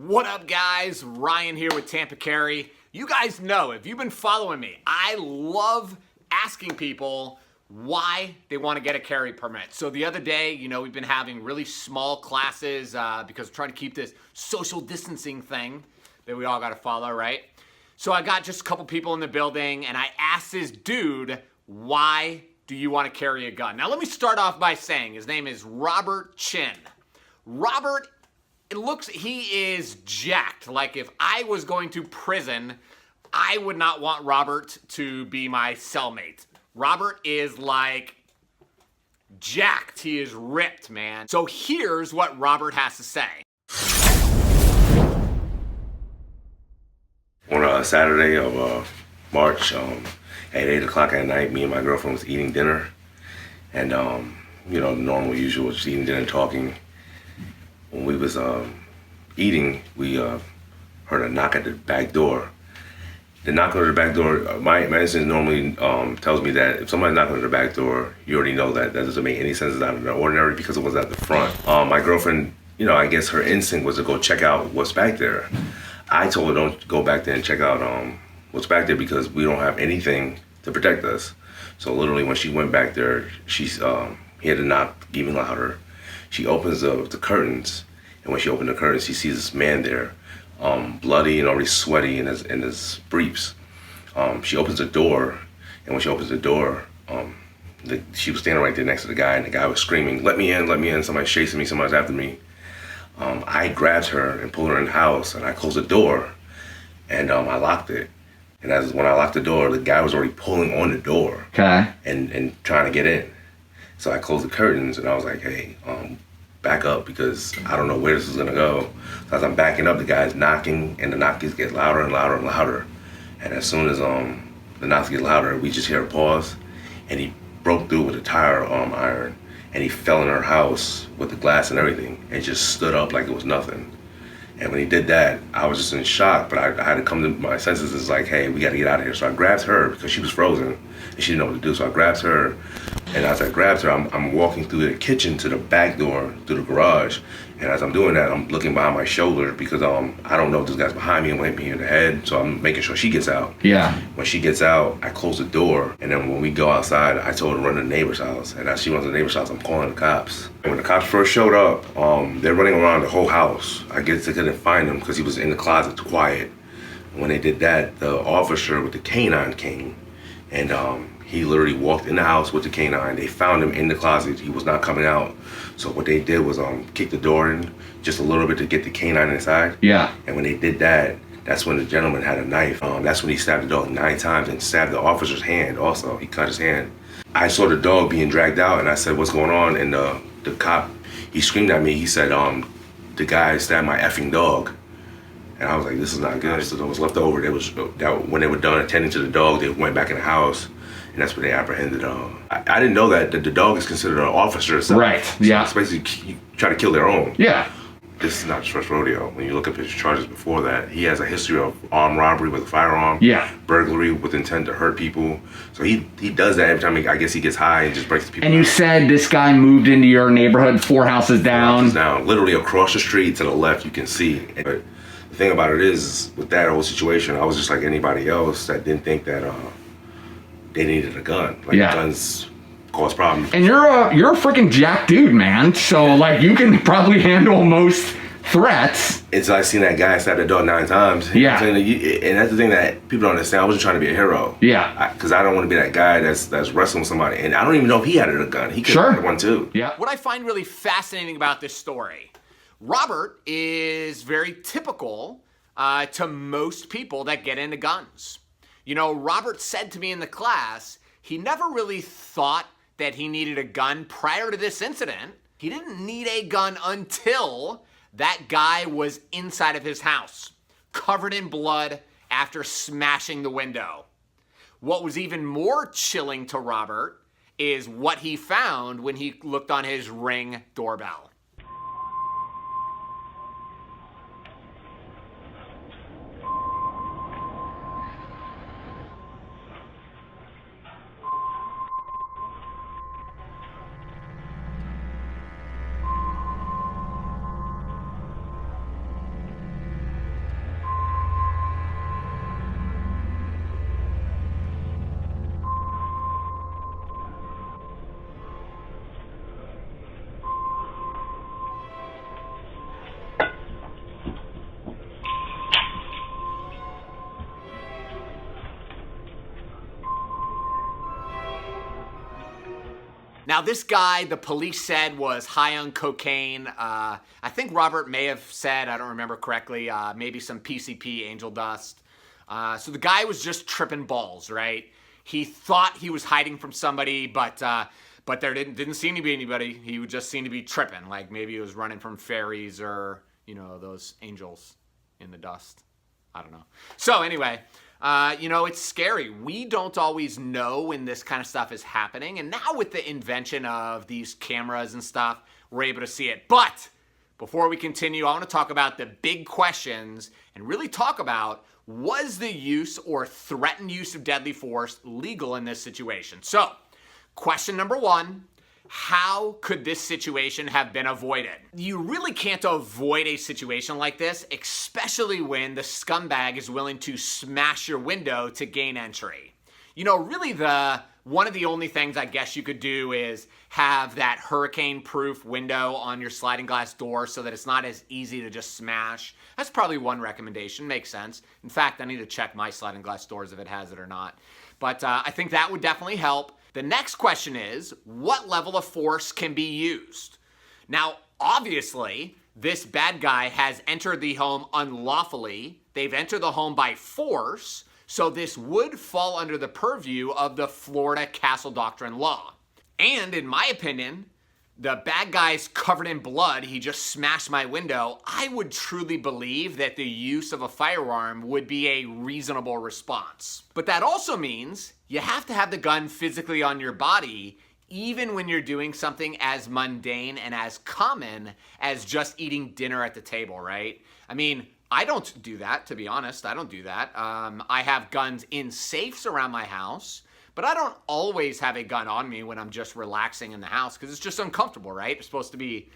What up, guys? Ryan here with Tampa Carry. You guys know, if you've been following me, I love asking people why they want to get a carry permit. So the other day, we've been having really small classes because we're trying to keep this social distancing thing that we all got to follow, right? So I got just a couple people in the building and I asked this dude, why do you want to carry a gun? Now let me start off by saying his name is Robert Chin. Robert, he is jacked. Like if I was going to prison, I would not want Robert to be my cellmate. Robert is like jacked. He is ripped, man. So here's what Robert has to say. On a Saturday of March, at 8 o'clock at night, me and my girlfriend was eating dinner. And, the normal usual, just eating dinner and talking. When we was eating, we heard a knock at the back door. The knock on the back door, my instinct normally tells me that if somebody's knocking on the back door, you already know that doesn't make any sense. It's out of the ordinary because it was at the front. My girlfriend, I guess her instinct was to go check out what's back there. I told her don't go back there and check out what's back there because we don't have anything to protect us. So literally when she went back there, he had to knock even louder. She opens the curtains, and when she opened the curtains, she sees this man there, bloody and already sweaty in his briefs. She opens the door, and when she opens the door, she was standing right there next to the guy, and the guy was screaming, let me in, somebody's chasing me, somebody's after me. I grabbed her and pulled her in the house, and I closed the door, and I locked it. And when I locked the door, the guy was already pulling on the door, and trying to get in. So I closed the curtains and I was like, hey, back up because I don't know where this is gonna go. So as I'm backing up, the guy's knocking and the knocks get louder and louder and louder. And as soon as the knocks get louder, we just hear a pause and he broke through with a tire iron and he fell in her house with the glass and everything and just stood up like it was nothing. And when he did that, I was just in shock, but I had to come to my senses. It's like, hey, we gotta get out of here. So I grabbed her because she was frozen and she didn't know what to do. So I grabbed her, and as I grabbed her, I'm walking through the kitchen to the back door, through the garage. And as I'm doing that, I'm looking behind my shoulder because I don't know if this guy's behind me and will hit me in the head. So I'm making sure she gets out. Yeah. When she gets out, I close the door. And then when we go outside, I told her to run to the neighbor's house. And as she runs to the neighbor's house, I'm calling the cops. And when the cops first showed up, they're running around the whole house. I guess they couldn't find him because he was in the closet quiet. When they did that, the officer with the canine came. And he literally walked in the house with the canine. They found him in the closet. He was not coming out. So what they did was kick the door in just a little bit to get the canine inside. Yeah. And when they did that, that's when the gentleman had a knife. That's when he stabbed the dog 9 times and stabbed the officer's hand also. He cut his hand. I saw the dog being dragged out and I said, what's going on? And the cop, he screamed at me. He said, the guy stabbed my effing dog. And I was like, this is not good. So what was left over, when they were done attending to the dog, they went back in the house. And that's when they apprehended. I didn't know that the dog is considered an officer. So, right. Yeah. So it's basically you try to kill their own. Yeah. This is not his first rodeo. When you look up his charges before that, he has a history of armed robbery with a firearm. Yeah. Burglary with intent to hurt people. So he does that every time. I guess he gets high and just breaks the people. And you said this guy moved into your neighborhood 4 houses down. 4 houses down, literally across the street to the left. You can see. But the thing about it is, with that whole situation, I was just like anybody else that didn't think that. They needed a gun. Guns cause problems. And you're a freaking jack dude, man. So you can probably handle most threats. Until I seen that guy stab the dog 9 times. Yeah. And that's the thing that people don't understand. I wasn't trying to be a hero. Yeah. Because I don't want to be that guy that's wrestling with somebody. And I don't even know if he had a gun. He could have had one too. Yeah. What I find really fascinating about this story, Robert is very typical to most people that get into guns. Robert said to me in the class, he never really thought that he needed a gun prior to this incident. He didn't need a gun until that guy was inside of his house, covered in blood after smashing the window. What was even more chilling to Robert is what he found when he looked on his Ring doorbell. Now, this guy, the police said, was high on cocaine. I think Robert may have said, I don't remember correctly, maybe some PCP, angel dust. So the guy was just tripping balls, right? He thought he was hiding from somebody, but there didn't seem to be anybody. He would just seem to be tripping, like maybe he was running from fairies or, you know, those angels in the dust. I don't know. So anyway, you know, it's scary. We don't always know when this kind of stuff is happening. And now with the invention of these cameras and stuff, we're able to see it. But before we continue, I want to talk about the big questions and really talk about, was the use or threatened use of deadly force legal in this situation? So, question number one, how could this situation have been avoided? You really can't avoid a situation like this, especially when the scumbag is willing to smash your window to gain entry. You know, really one of the only things I guess you could do is have that hurricane-proof window on your sliding glass door so that it's not as easy to just smash. That's probably one recommendation. Makes sense. In fact, I need to check my sliding glass doors if it has it or not. But I think that would definitely help. The next question is, what level of force can be used? Now, obviously, this bad guy has entered the home unlawfully. They've entered the home by force, so this would fall under the purview of the Florida Castle Doctrine law. And in my opinion, the bad guy's covered in blood, he just smashed my window. I would truly believe that the use of a firearm would be a reasonable response. But that also means you have to have the gun physically on your body, even when you're doing something as mundane and as common as just eating dinner at the table, right? I mean, I don't do that, to be honest. I don't do that. I have guns in safes around my house, but I don't always have a gun on me when I'm just relaxing in the house because it's just uncomfortable, right? It's supposed to be.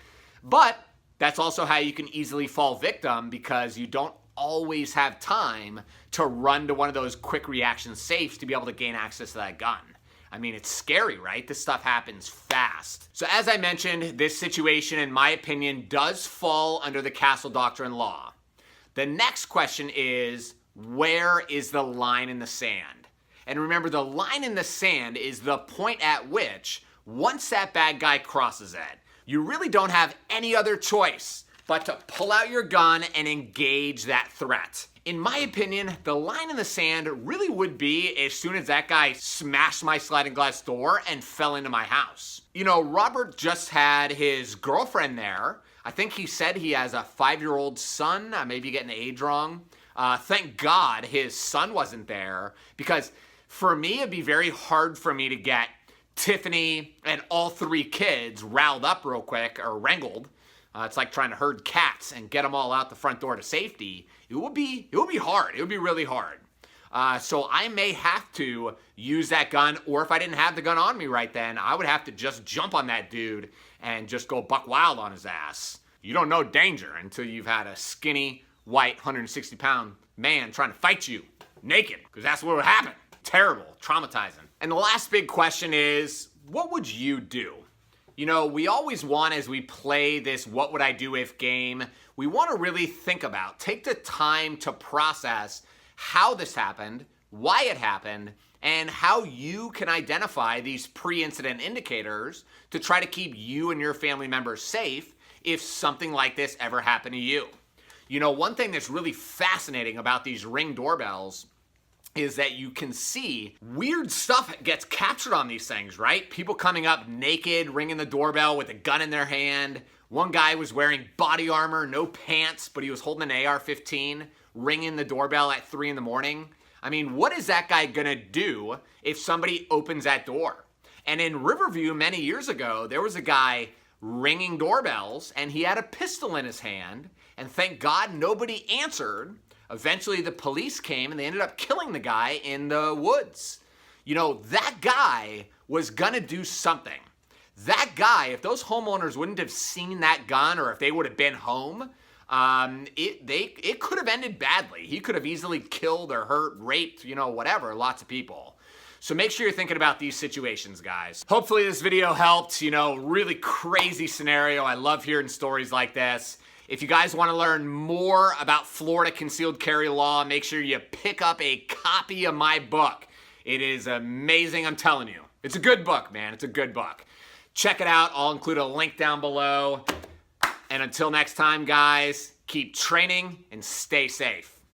But that's also how you can easily fall victim because you don't always have time to run to one of those quick reaction safes to be able to gain access to that gun. I mean, it's scary, right? This stuff happens fast. So as I mentioned, this situation, in my opinion, does fall under the Castle Doctrine law. The next question is, where is the line in the sand? And remember, the line in the sand is the point at which, once that bad guy crosses it, you really don't have any other choice but to pull out your gun and engage that threat. In my opinion, the line in the sand really would be as soon as that guy smashed my sliding glass door and fell into my house. You know, Robert just had his girlfriend there. I think he said he has a 5-year-old son. I may be getting the age wrong. Thank God his son wasn't there, because for me, it'd be very hard for me to get Tiffany and all 3 kids riled up real quick or wrangled. It's like trying to herd cats and get them all out the front door to safety. It would be hard. It would be really hard. So I may have to use that gun, or if I didn't have the gun on me right then, I would have to just jump on that dude and just go buck wild on his ass. You don't know danger until you've had a skinny, white, 160-pound man trying to fight you naked, because that's what would happen. Terrible, traumatizing. And the last big question is, what would you do? You know, we always want, as we play this what would I do if game, we want to really think about, take the time to process how this happened, why it happened, and how you can identify these pre-incident indicators to try to keep you and your family members safe if something like this ever happened to you. You know, one thing that's really fascinating about these Ring doorbells is that you can see weird stuff gets captured on these things, right? People coming up naked, ringing the doorbell with a gun in their hand. One guy was wearing body armor, no pants, but he was holding an AR-15, ringing the doorbell at 3 in the morning. I mean, what is that guy gonna do if somebody opens that door? And in Riverview many years ago, there was a guy ringing doorbells and he had a pistol in his hand, and thank God nobody answered. Eventually the police came and they ended up killing the guy in the woods. You know, that guy was gonna do something. That guy, if those homeowners wouldn't have seen that gun, or if they would have been home, it could have ended badly. He could have easily killed or hurt, raped, you know, whatever, lots of people. So make sure you're thinking about these situations, guys. Hopefully this video helped. You know, really crazy scenario. I love hearing stories like this. If you guys want to learn more about Florida concealed carry law, make sure you pick up a copy of my book. It is amazing, I'm telling you. It's a good book, man. It's a good book. Check it out. I'll include a link down below. And until next time, guys, keep training and stay safe.